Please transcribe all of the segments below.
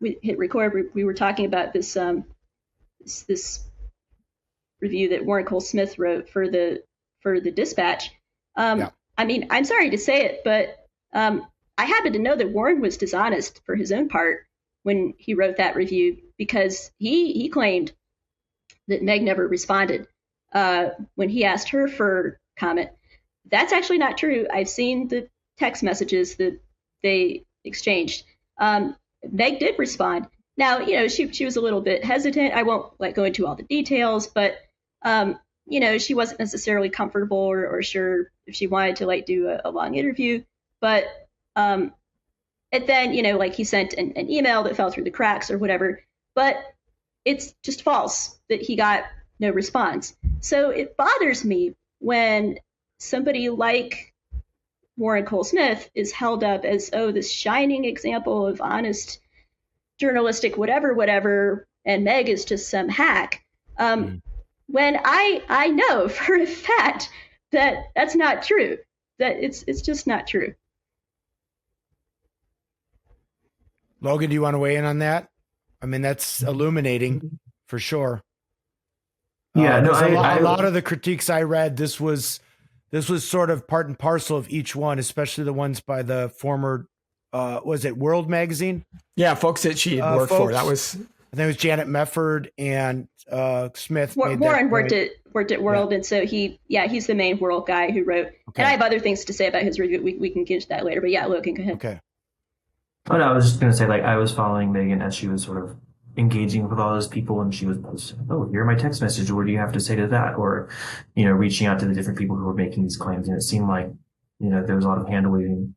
we hit record, we were talking about this review that Warren Cole Smith wrote for the Dispatch. Yeah. I mean, I'm sorry to say it, but I happen to know that Warren was dishonest for his own part when he wrote that review, because he claimed that Meg never responded when he asked her for comment. That's actually not true. I've seen the text messages that they exchanged. Meg did respond. Now, she was a little bit hesitant. I won't go into all the details, but she wasn't necessarily comfortable or sure if she wanted to do a long interview. But and then he sent an email that fell through the cracks or whatever. But it's just false that he got no response. So it bothers me when somebody like Warren Cole Smith is held up as, this shining example of honest journalistic whatever, and Meg is just some hack. When I know for a fact that that's not true, that it's just not true. Logan, do you want to weigh in on that? I mean, that's illuminating for sure. Yeah, no, a lot of the critiques I read, this was sort of part and parcel of each one, especially the ones by the former, was it World Magazine? Yeah, folks that she had worked for. That was, I think it was Janet Mefford and Smith. Warren worked at World, and so he's the main World guy who wrote. Okay. And I have other things to say about his review. We can get to that later. But yeah, Logan, go ahead. Okay. But I was just going to say, I was following Megan as she was sort of engaging with all those people, and she was posting, here are my text messages. What do you have to say to that? Or, reaching out to the different people who were making these claims. And it seemed like, there was a lot of hand waving.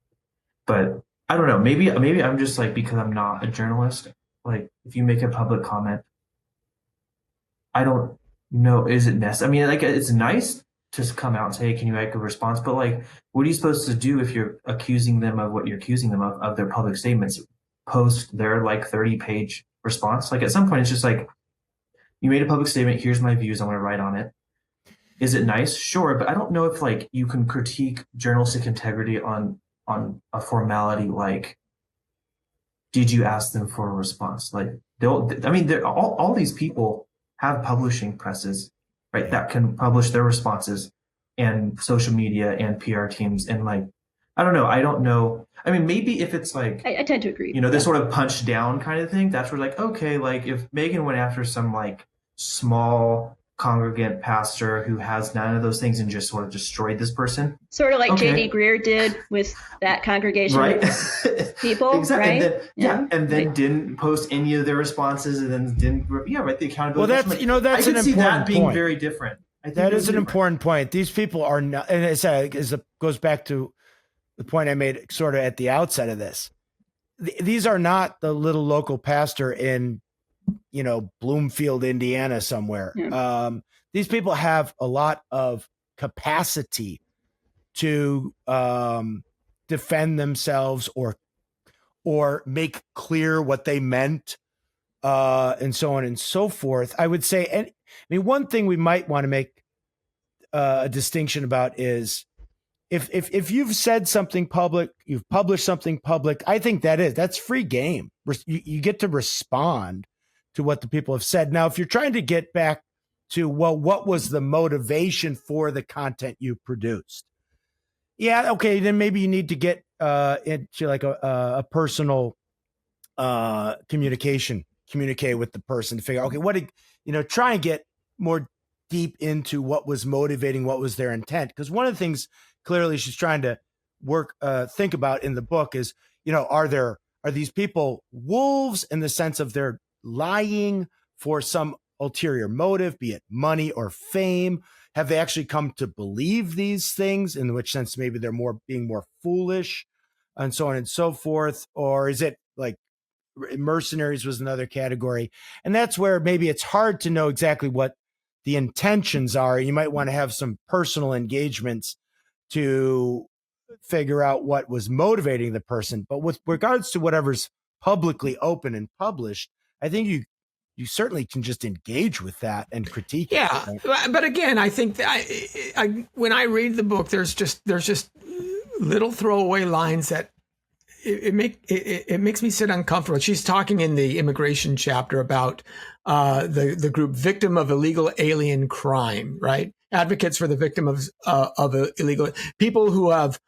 But I don't know, maybe I'm just because I'm not a journalist, if you make a public comment, I don't know, is it necessary? I mean, it's nice to come out and say, hey, can you make a response? But what are you supposed to do if you're accusing them of what you're accusing them of their public statements? Post their 30-page response? At some point, it's just you made a public statement, here's my views, I'm going to write on it. Is it nice? Sure. But I don't know if you can critique journalistic integrity on a formality did you ask them for a response? All these people have publishing presses, right, that can publish their responses, and social media and PR teams, and I don't know. I mean, maybe if it's I tend to agree. This sort of punch down kind of thing, that's where okay, if Megan went after some small congregant pastor who has none of those things and just sort of destroyed this person. Sort of J.D. Greer did with that congregation right? of people, exactly. right? And then didn't post any of their responses, and then didn't, the accountability. Well, that's I an can see important that being point. very different. I think that is an important point. These people are not, and it goes back to the point I made sort of at the outset of this. These are not the little local pastor in, Bloomfield, Indiana somewhere. Yeah. These people have a lot of capacity to defend themselves or make clear what they meant, and so on and so forth. I would say, one thing we might want to make a distinction about is if you've said something public, you've published something public, I think that's free game. You get to respond to what the people have said. Now, if you're trying to get back to, what was the motivation for the content you produced? Yeah, okay, then maybe you need to get into a personal communicate with the person to figure out, okay, try and get more deep into what was motivating, what was their intent. Because one of the things clearly she's trying to think about in the book is, are these people wolves in the sense of they're lying for some ulterior motive, be it money or fame? Have they actually come to believe these things, in which sense maybe they're being more foolish, and so on and so forth? Or is it mercenaries was another category? And that's where maybe it's hard to know exactly what the intentions are. You might want to have some personal engagements to figure out what was motivating the person. But with regards to whatever's publicly open and published, I think you certainly can just engage with that and critique it. Right? But again, I think that when I read the book, there's just little throwaway lines that it makes me sit uncomfortable. She's talking in the immigration chapter about the group Victim of Illegal Alien Crime, right? Advocates for the victim of illegal people who have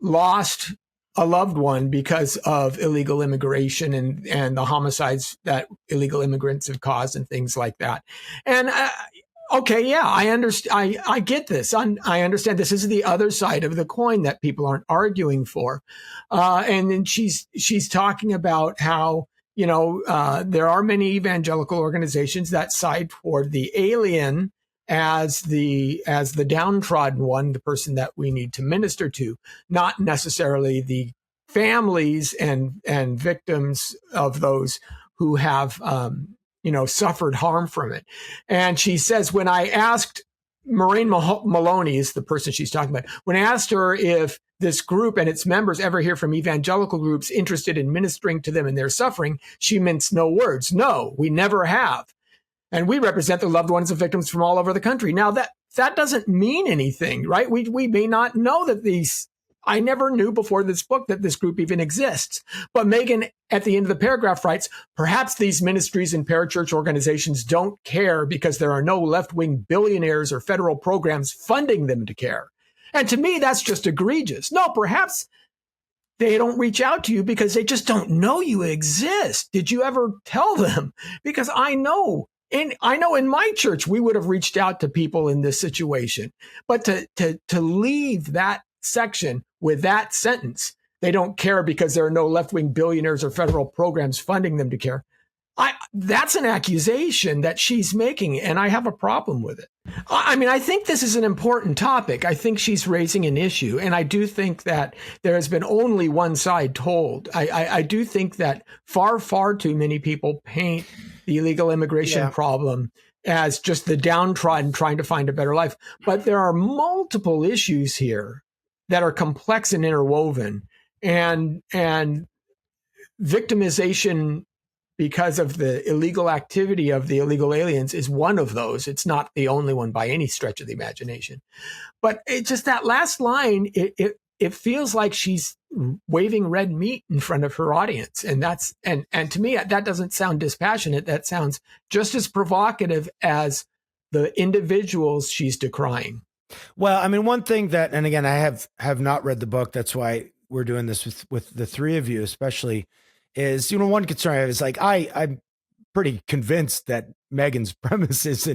lost a loved one because of illegal immigration and the homicides that illegal immigrants have caused and things like that. And okay, yeah, I understand. I get this. I understand this is the other side of the coin that people aren't arguing for. And then she's talking about how, there are many evangelical organizations that side toward the alien as the downtrodden one, the person that we need to minister to, not necessarily the families and victims of those who have suffered harm from it. And she says, when I asked Maureen Maloney is the person she's talking about, when I asked her if this group and its members ever hear from evangelical groups interested in ministering to them in their suffering, she minced no words. No, we never have. And we represent the loved ones of victims from all over the country. Now, that doesn't mean anything, right? We may not know that I never knew before this book that this group even exists. But Megan, at the end of the paragraph, writes, perhaps these ministries and parachurch organizations don't care because there are no left-wing billionaires or federal programs funding them to care. And to me, that's just egregious. No, perhaps they don't reach out to you because they just don't know you exist. Did you ever tell them? Because I know in my church, we would have reached out to people in this situation. But to leave that section with that sentence, they don't care because there are no left-wing billionaires or federal programs funding them to care. That's an accusation that she's making, and I have a problem with it. I mean, I think this is an important topic. I think she's raising an issue, and I do think that there has been only one side told. I do think that far, far too many people paint the illegal immigration problem as just the downtrodden trying to find a better life. But there are multiple issues here that are complex and interwoven, and victimization because of the illegal activity of the illegal aliens is one of those. It's not the only one by any stretch of the imagination. But it's just that last line, it feels like she's waving red meat in front of her audience. And to me, that doesn't sound dispassionate. That sounds just as provocative as the individuals she's decrying. Well, I mean, one thing that, and again, I have not read the book. That's why we're doing this with the three of you, especially, is, one concern I have is like, I'm pretty convinced that Megan's premises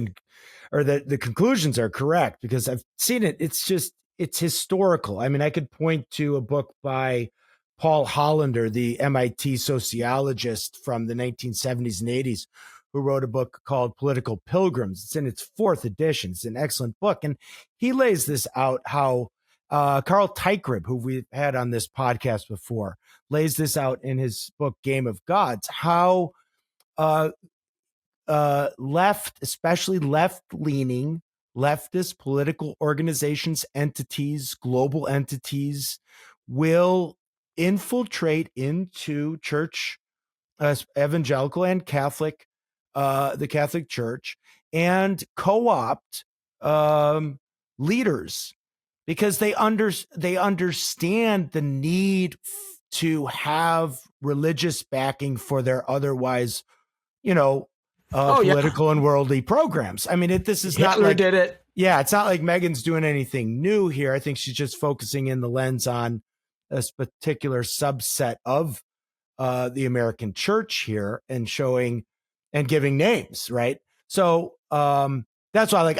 or that the conclusions are correct because I've seen it. It's historical. I mean, I could point to a book by Paul Hollander, the MIT sociologist from the 1970s and 80s, who wrote a book called Political Pilgrims. It's in its 4th edition. It's an excellent book. And he lays this out how Carl Teichgrib, who we've had on this podcast before, lays this out in his book, Game of Gods, how especially left-leaning, leftist political organizations, entities, global entities, will infiltrate into church, evangelical and Catholic, the Catholic Church, and co-opt leaders because they understand the need to have religious backing for their otherwise, political and worldly programs. I mean, this is Hitler not like did it. Yeah, it's not like Megan's doing anything new here. I think she's just focusing in the lens on a particular subset of the American church here and showing and giving names, right? So that's why,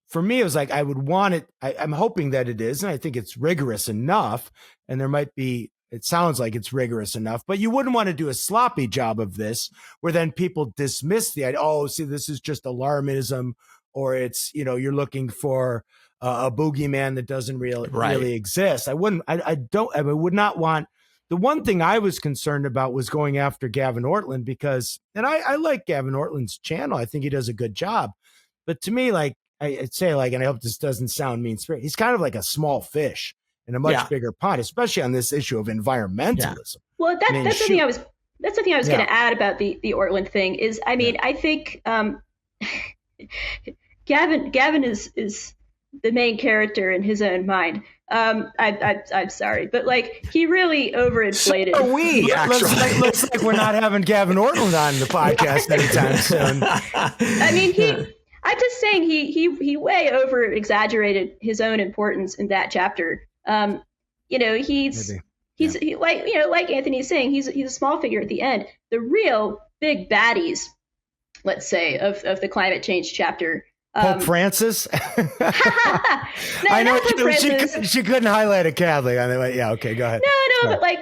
for me, it was like I would want it. I'm hoping that it is, and I think it's rigorous enough. And it sounds like it's rigorous enough, but you wouldn't want to do a sloppy job of this where then people dismiss the idea. Oh, see, this is just alarmism, or it's, you're looking for a boogeyman that doesn't really exist. I would not want. The one thing I was concerned about was going after Gavin Ortlund because, and I like Gavin Ortlund's channel. I think he does a good job. But to me, I'd say, and I hope this doesn't sound mean-spirited, he's kind of like a small fish in a much bigger pond, especially on this issue of environmentalism. Yeah. Well, that's something I was going to add about the Ortlund thing is, I think Gavin is the main character in his own mind. I'm sorry, but like he really overinflated. So we actually looks like we're not having Gavin Ortland on the podcast anytime soon. I mean, I'm just saying he way over exaggerated his own importance in that chapter. He's like Anthony's saying, he's a small figure at the end. The real big baddies, let's say, of the climate change chapter. Pope Francis. No, I know she couldn't highlight a Catholic. Yeah, okay, go ahead. No, but like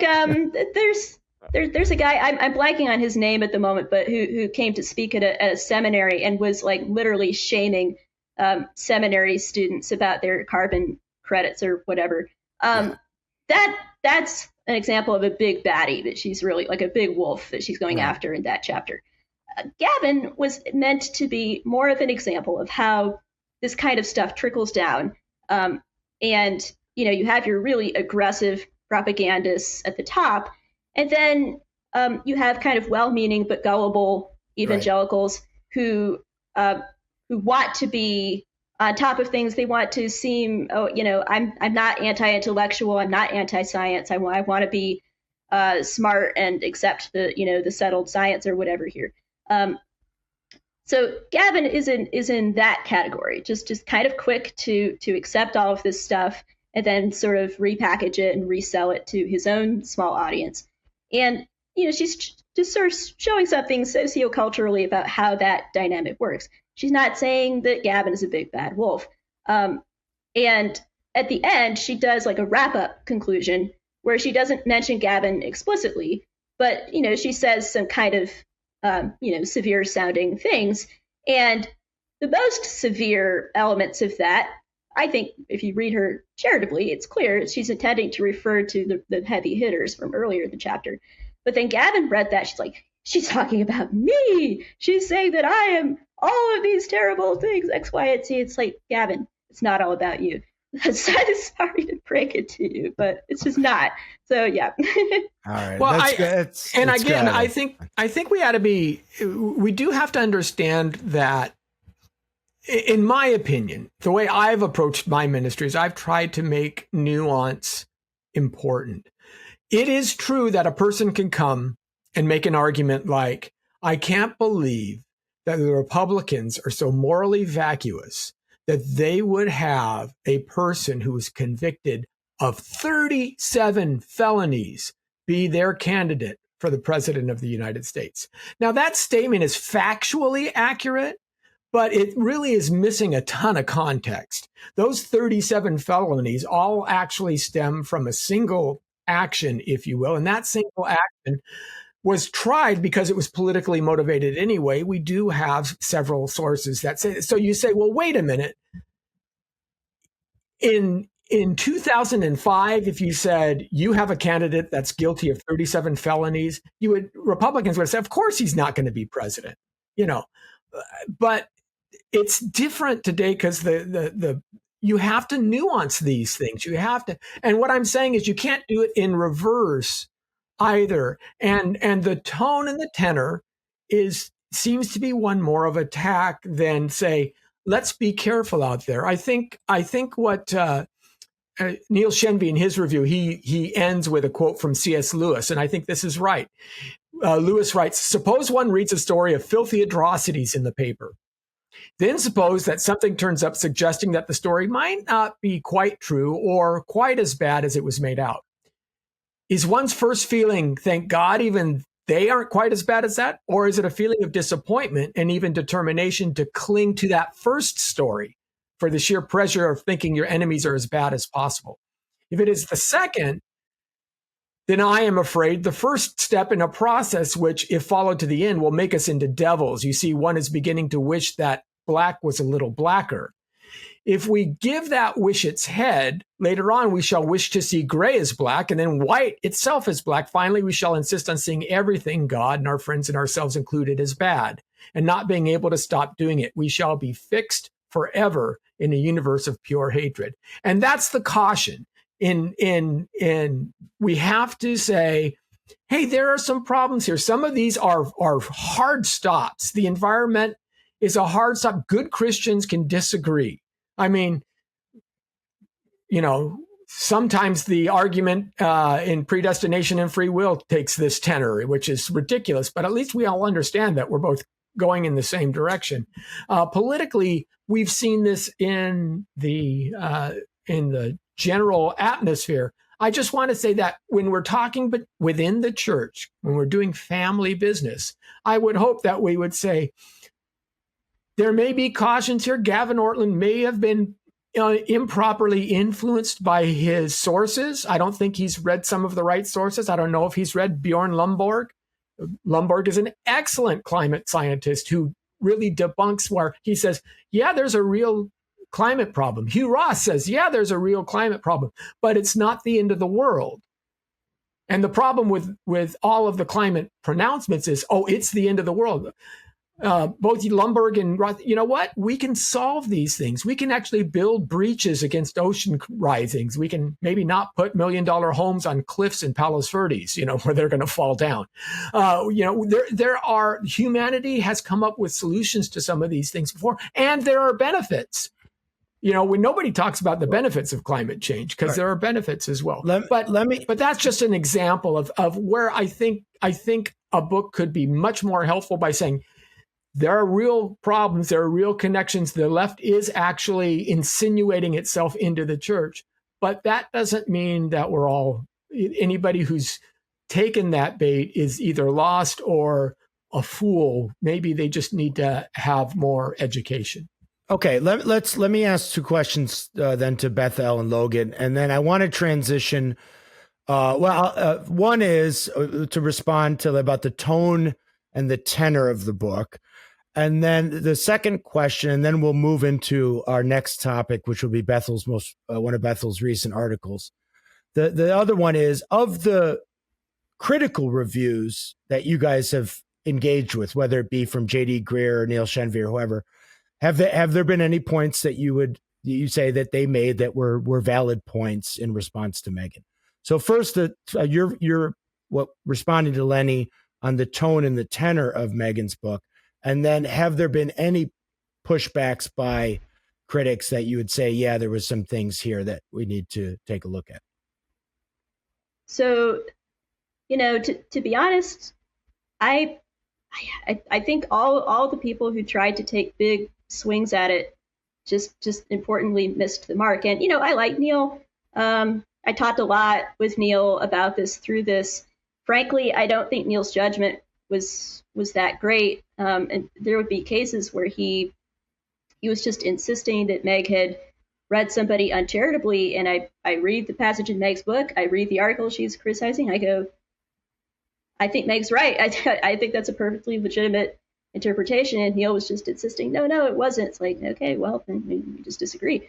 there's a guy I'm blanking on his name at the moment, but who came to speak at a seminary and was like literally shaming seminary students about their carbon credits or whatever. That's an example of a big baddie that she's really like a big wolf that she's going after in that chapter. Gavin was meant to be more of an example of how this kind of stuff trickles down. And, you have your really aggressive propagandists at the top, and then you have kind of well-meaning but gullible evangelicals who want to be on top of things. They want to seem, I'm not anti-intellectual, I'm not anti-science. I want to be smart and accept the settled science or whatever here. So Gavin is in that category, just kind of quick to accept all of this stuff and then sort of repackage it and resell it to his own small audience. And she's just sort of showing something socioculturally about how that dynamic works. She's not saying that Gavin is a big bad wolf. And at the end, she does like a wrap-up conclusion where she doesn't mention Gavin explicitly, but she says some kind of severe sounding things. And the most severe elements of that, I think if you read her charitably, it's clear she's intending to refer to the heavy hitters from earlier in the chapter. But then Gavin read that, she's like, she's talking about me. She's saying that I am all of these terrible things, X, Y, and Z. It's like, Gavin, it's not all about you. I'm sorry to break it to you, but it's just not. So yeah. All right. Well, good. I think we do have to understand that, in my opinion, the way I've approached my ministry is I've tried to make nuance important. It is true that a person can come and make an argument like, I can't believe that the Republicans are so morally vacuous that they would have a person who is convicted of 37 felonies be their candidate for the president of the United States. Now, that statement is factually accurate, but it really is missing a ton of context. Those 37 felonies all actually stem from a single action, if you will, and that single action was tried because it was politically motivated anyway. We do have several sources that say, so you say, well, wait a minute. In 2005, if you said you have a candidate that's guilty of 37 felonies, Republicans would have said, of course he's not going to be president, but it's different today because you have to nuance these things. You have to, and what I'm saying is you can't do it in reverse either. And the tone and the tenor seems to be one more of attack than say, let's be careful out there. I think what Neil Shenby in his review, he ends with a quote from C.S. Lewis, and I think this is right. Lewis writes, suppose one reads a story of filthy atrocities in the paper. Then suppose that something turns up suggesting that the story might not be quite true or quite as bad as it was made out. Is one's first feeling, thank God, even they aren't quite as bad as that? Or is it a feeling of disappointment and even determination to cling to that first story for the sheer pleasure of thinking your enemies are as bad as possible? If it is the second, then I am afraid the first step in a process which, if followed to the end, will make us into devils. You see, one is beginning to wish that black was a little blacker. If we give that wish its head, later on we shall wish to see gray as black, and then white itself as black. Finally, we shall insist on seeing everything, God and our friends and ourselves included, as bad, and not being able to stop doing it. We shall be fixed forever in a universe of pure hatred. And that's the caution. In we have to say, hey, there are some problems here. Some of these are hard stops. The environment is a hard stop. Good Christians can disagree. I mean, sometimes the argument in predestination and free will takes this tenor, which is ridiculous, but at least we all understand that we're both going in the same direction. Politically, we've seen this in the general atmosphere. I just want to say that when we're talking but within the church, when we're doing family business, I would hope that we would say, there may be cautions here. Gavin Ortland may have been improperly influenced by his sources. I don't think he's read some of the right sources. I don't know if he's read Bjorn Lomborg. Lomborg is an excellent climate scientist who really debunks where he says, yeah, there's a real climate problem. Hugh Ross says, yeah, there's a real climate problem, but it's not the end of the world. And the problem with all of the climate pronouncements is, oh, it's the end of the world. Both Lomborg and Ross, you know what? We can solve these things. We can actually build breaches against ocean risings. We can maybe not put $1 million homes on cliffs in Palos Verdes, where they're going to fall down. Humanity has come up with solutions to some of these things before, and there are benefits. When nobody talks about the benefits of climate change, because there are benefits as well. But that's just an example of where I think a book could be much more helpful by saying, there are real problems. There are real connections. The left is actually insinuating itself into the church. But that doesn't mean that anybody who's taken that bait is either lost or a fool. Maybe they just need to have more education. Okay, let me ask two questions then to Bethel and Logan. And then I want to transition. One is to respond to about the tone and the tenor of the book. And then the second question, and then we'll move into our next topic, which will be one of Bethel's recent articles. The other one is, of the critical reviews that you guys have engaged with, whether it be from J.D. Greer or Neil Shenvi or whoever, have there been any points that you say that they made that were valid points in response to Megan? So first, you're responding to Lenny on the tone and the tenor of Megan's book. And then have there been any pushbacks by critics that you would say, yeah, there was some things here that we need to take a look at? So, to be honest, I think all the people who tried to take big swings at it just importantly missed the mark. And, I like Neil. I talked a lot with Neil about this through this. Frankly, I don't think Neil's judgment was that great. And there would be cases where he was just insisting that Meg had read somebody uncharitably. And I read the passage in Meg's book. I read the article she's criticizing. I go, I think Meg's right. I think that's a perfectly legitimate interpretation. And Neil was just insisting, no, it wasn't. It's like, okay, well, then we just disagree.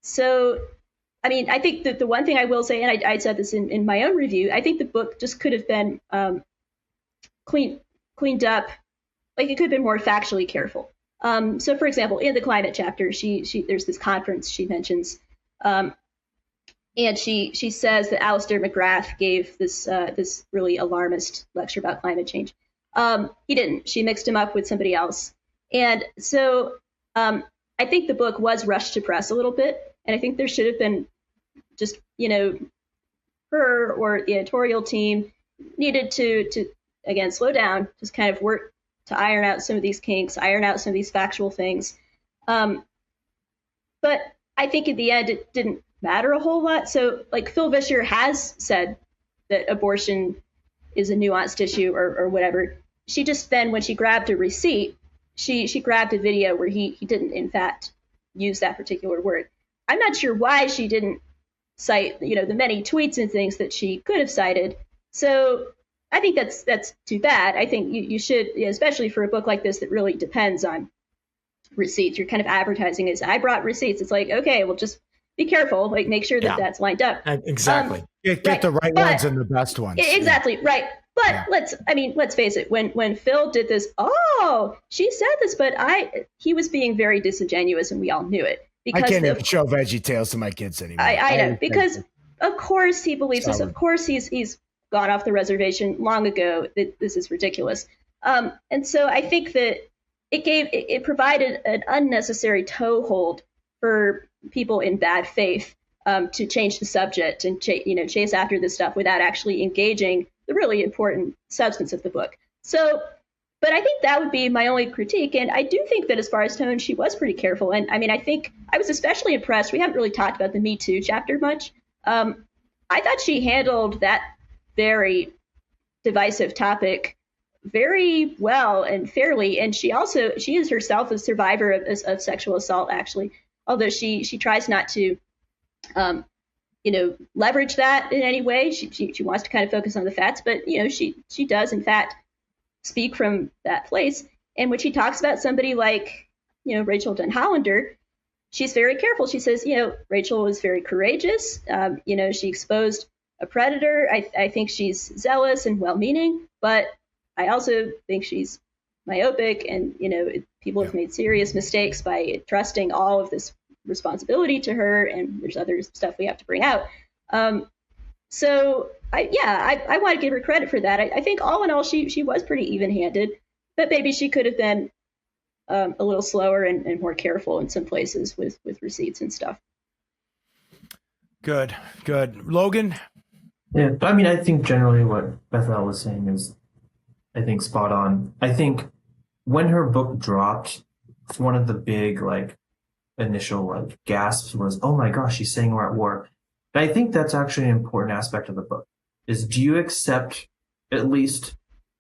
So, I think that the one thing I will say, and I said this in my own review, I think the book just could have been cleaned up. Like, it could have been more factually careful. So, for example, in the climate chapter, there's this conference she mentions, and she says that Alistair McGrath gave this really alarmist lecture about climate change. He didn't. She mixed him up with somebody else, and so I think the book was rushed to press a little bit, and I think there should have been just, her or the editorial team needed to again, slow down, just kind of work to iron out some of these kinks, iron out some of these factual things. But I think in the end, it didn't matter a whole lot. So, like, Phil Vischer has said that abortion is a nuanced issue or whatever. She just then, when she grabbed a receipt, she grabbed a video where he didn't, in fact, use that particular word. I'm not sure why she didn't cite, the many tweets and things that she could have cited. So I think that's too bad. I think you should, especially for a book like this that really depends on receipts. You're kind of advertising as, I brought receipts. It's like, okay, well, just be careful. Like, make sure that that's lined up. Exactly. Get the right ones and the best ones. Exactly. Right. But let's face it. When Phil did this, she said this, but he was being very disingenuous, and we all knew it. Because I can't even show Veggie Tales to my kids anymore. I know, because of course he believes this. Of course he's gone off the reservation long ago. This is ridiculous. And so I think that it provided an unnecessary toehold for people in bad faith to change the subject and chase after this stuff without actually engaging the really important substance of the book. So, but I think that would be my only critique. And I do think that as far as tone, she was pretty careful. And I mean, I think I was especially impressed. We haven't really talked about the Me Too chapter much. I thought she handled that very divisive topic very well and fairly. And she is herself a survivor of sexual assault, actually, although she tries not to leverage that in any way. She wants to kind of focus on the facts, but she does in fact speak from that place. And when she talks about somebody like Rachel Denhollander, she's very careful. She says Rachel was very courageous. She exposed a predator. I think she's zealous and well-meaning, but I also think she's myopic, and people have made serious mistakes by trusting all of this responsibility to her, and there's other stuff we have to bring out. So I want to give her credit for that. I think all in all, she was pretty even-handed, but maybe she could have been a little slower and more careful in some places with receipts and stuff. Good. Logan? Yeah, I mean, I think generally what Bethel was saying is, I think, spot on. I think when her book dropped, one of the big initial gasps was, oh my gosh, she's saying we're at war. And I think that's actually an important aspect of the book, is do you accept, at least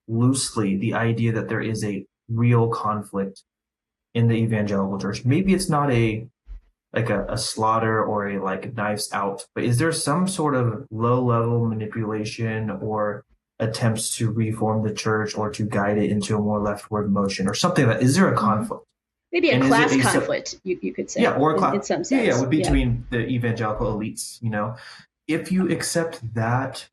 loosely, the idea that there is a real conflict in the evangelical church? Maybe it's not a slaughter or a knives out, but is there some sort of low level manipulation or attempts to reform the church or to guide it into a more leftward motion or something? Is there a conflict? Maybe a class conflict, you could say. Yeah, or a class. In some sense. Yeah, between the evangelical elites. If you accept that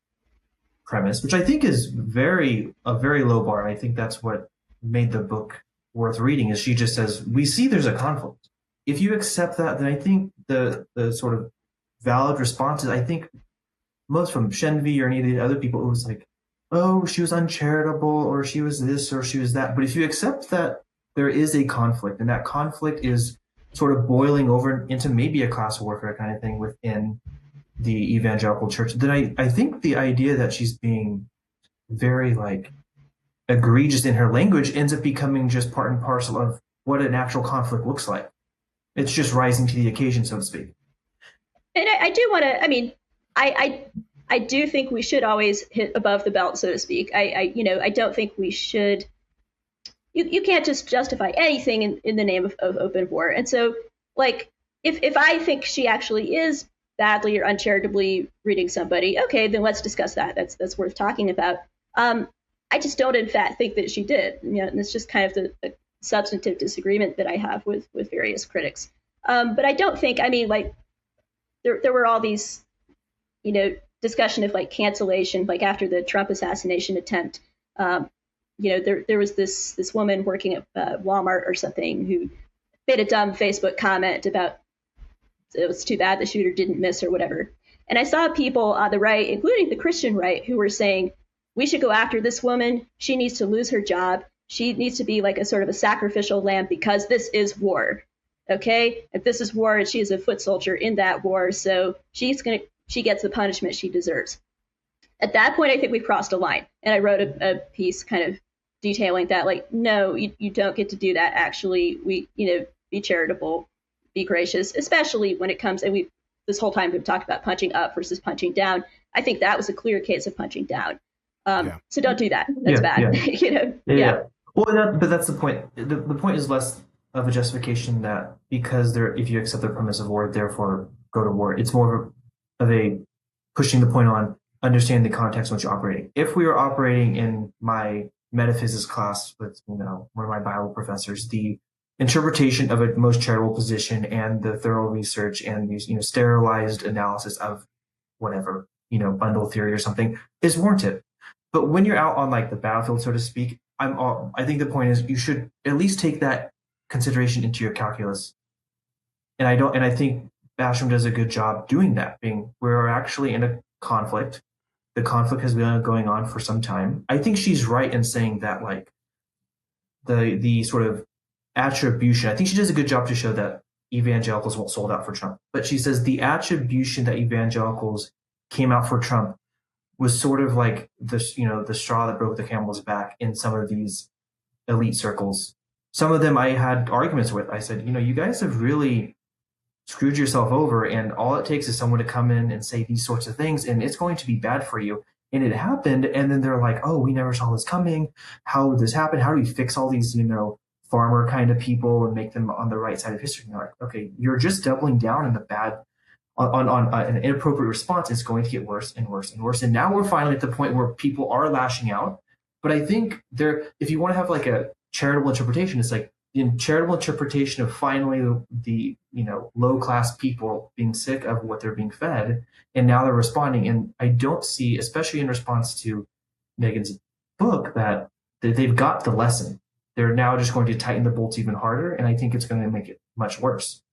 premise, which I think is a very low bar, I think that's what made the book worth reading, is she just says, we see there's a conflict. If you accept that, then I think the sort of valid responses, I think most from Shenvi or any of the other people, it was like, oh, she was uncharitable, or she was this, or she was that. But if you accept that there is a conflict, and that conflict is sort of boiling over into maybe a class warfare kind of thing within the evangelical church, then I think the idea that she's being very egregious in her language ends up becoming just part and parcel of what an actual conflict looks like. It's just rising to the occasion, so to speak. And I do want to, I mean, I do think we should always hit above the belt, so to speak. I don't think we should, you can't just justify anything in the name of open war. And so, if I think she actually is badly or uncharitably reading somebody, okay, then let's discuss that. That's worth talking about. I just don't, in fact, think that she did. And it's just kind of the substantive disagreement that I have with various critics. But I don't think, there were all these, discussion of cancellation, after the Trump assassination attempt. There was this woman working at Walmart or something who made a dumb Facebook comment about it was too bad the shooter didn't miss or whatever. And I saw people on the right, including the Christian right, who were saying, we should go after this woman. She needs to lose her job. She needs to be a sort of a sacrificial lamb because this is war. Okay? If this is war, and she is a foot soldier in that war, so she gets the punishment she deserves. At that point, I think we crossed a line. And I wrote a piece kind of detailing that, no, you don't get to do that. Actually, be charitable, be gracious, especially when it comes, and this whole time we've talked about punching up versus punching down. I think that was a clear case of punching down. So don't do that. That's bad. Yeah. Well, but that's the point. The point is less of a justification that because if you accept the premise of war, therefore go to war. It's more of a pushing the point on understanding the context in which you're operating. If we were operating in my metaphysics class with one of my Bible professors, the interpretation of a most charitable position and the thorough research and these sterilized analysis of whatever bundle theory or something is warranted. But when you're out on the battlefield, so to speak, I think the point is you should at least take that consideration into your calculus. And I think Basham does a good job doing that. We're actually in a conflict. The conflict has been going on for some time. I think she's right in saying that the sort of attribution. I think she does a good job to show that evangelicals won't sold out for Trump. But she says the attribution that evangelicals came out for Trump was sort of like the straw that broke the camel's back in some of these elite circles. Some of them I had arguments with. I said, you guys have really screwed yourself over, and all it takes is someone to come in and say these sorts of things, and it's going to be bad for you. And it happened, and then they're like, oh, we never saw this coming. How did this happen? How do we fix all these, farmer kind of people and make them on the right side of history? And you're like, okay, you're just doubling down in the bad on an inappropriate response. It's going to get worse and worse and worse. And now we're finally at the point where people are lashing out. But I think if you want to have like a charitable interpretation, it's like the charitable interpretation of finally the low class people being sick of what they're being fed, and now they're responding. And I don't see, especially in response to Megan's book, that they've got the lesson. They're now just going to tighten the bolts even harder, and I think it's going to make it much worse.